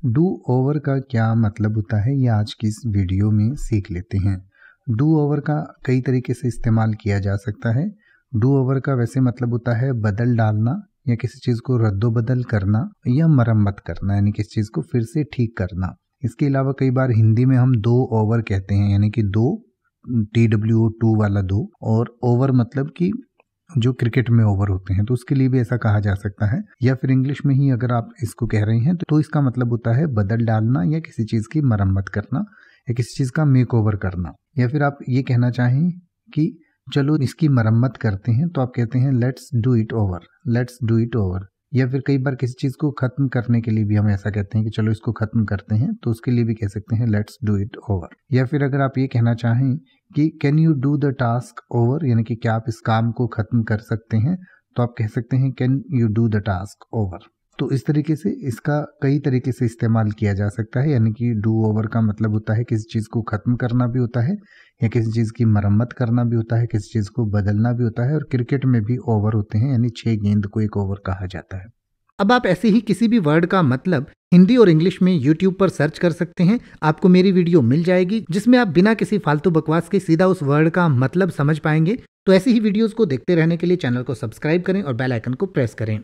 Do over का क्या मतलब होता है ये आज की इस वीडियो में सीख लेते हैं। डू ओवर का कई तरीके से इस्तेमाल किया जा सकता है। डू ओवर का वैसे मतलब होता है बदल डालना या किसी चीज़ को रद्दोबदल करना या मरम्मत करना, यानी किसी चीज़ को फिर से ठीक करना। इसके अलावा कई बार हिंदी में हम दो ओवर कहते हैं, यानी कि दो, TWO2 वाला दो, और ओवर मतलब कि जो क्रिकेट में ओवर होते हैं, तो उसके लिए भी ऐसा कहा जा सकता है। या फिर इंग्लिश में ही अगर आप इसको कह रहे हैं तो इसका मतलब होता है बदल डालना या किसी चीज़ की मरम्मत करना या किसी चीज़ का मेक ओवर करना। या फिर आप ये कहना चाहें कि चलो इसकी मरम्मत करते हैं, तो आप कहते हैं let's do it over, let's do it over. या फिर कई बार किसी चीज़ को ख़त्म करने के लिए भी हम ऐसा कहते हैं कि चलो इसको ख़त्म करते हैं, तो उसके लिए भी कह सकते हैं लेट्स डू इट ओवर। या फिर अगर आप ये कहना चाहें कि can you do the task over, यानी कि क्या आप इस काम को ख़त्म कर सकते हैं, तो आप कह सकते हैं can you do the task over. तो इस तरीके से इसका कई तरीके से इस्तेमाल किया जा सकता है, यानी कि डू ओवर का मतलब होता है किसी चीज़ को ख़त्म करना भी होता है या किसी चीज़ की मरम्मत करना भी होता है, किसी चीज़ को बदलना भी होता है। और क्रिकेट में भी ओवर होते हैं, यानी 6 गेंद को एक ओवर कहा जाता है। अब आप ऐसे ही किसी भी वर्ड का मतलब हिंदी और इंग्लिश में YouTube पर सर्च कर सकते हैं। आपको मेरी वीडियो मिल जाएगी जिसमें आप बिना किसी फालतू बकवास के सीधा उस वर्ड का मतलब समझ पाएंगे। तो ऐसी ही वीडियोस को देखते रहने के लिए चैनल को सब्सक्राइब करें और बेल आइकन को प्रेस करें।